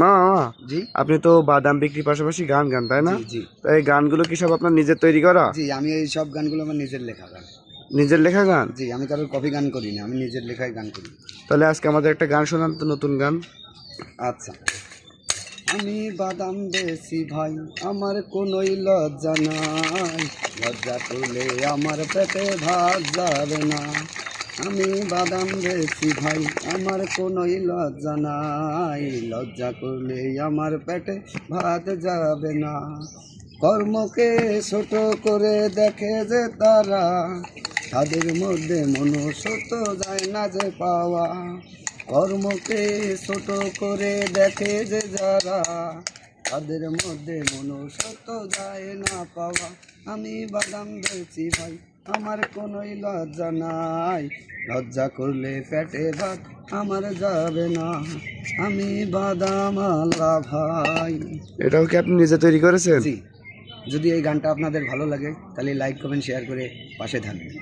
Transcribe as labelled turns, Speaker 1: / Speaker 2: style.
Speaker 1: মা
Speaker 2: জি
Speaker 1: আপনি তো বাদাম বিক্রির পাশাপাশি গান গান তাই না?
Speaker 2: জি জি
Speaker 1: তো এই গানগুলো কি সব আপনার নিজের তৈরি করা?
Speaker 2: জি আমি এই সব গানগুলো আমার নিজের লেখা গান।
Speaker 1: নিজের লেখা গান?
Speaker 2: জি আমি কারোর কপি গান করি না, আমি নিজের লেখায় গান করি।
Speaker 1: তাহলে আজকে আমাদের একটা গান শোনান তো, নতুন গান।
Speaker 2: আচ্ছা। আমি বাদাম বেশি ভাই, আমার কোনোই লজ্জা নাই, লজ্জা করলে আমার পেটে ভাত যাবে না। আমি বাদাম বেশি ভাই, আমার কোনোই লজ্জা নাই, লজ্জা করলে আমার পেটে ভাত যাবে না। কর্মকে ছোট করে দেখে যে তারা, তাদের মধ্যে মনুষ্যত্ব যায় না যে পাওয়া। কর্মকে ছোট করে দেখে যে যারা, তাদের মধ্যে মনুষ্যত্ব যায় না পাওয়া। আমি বাদাম বেচি ভাই, আমার কোনোই লজ্জা নাই, লজ্জা করলে পেটে ভাত আমার যাবে না। আমি বাদাম আল্লাহ ভাই।
Speaker 1: এটাও কি আপনি নিজে তৈরি করেছেন?
Speaker 2: জি। যদি এই গানটা আপনাদের ভালো লাগে তাহলে লাইক কমেন্ট শেয়ার করে পাশে থাকবেন।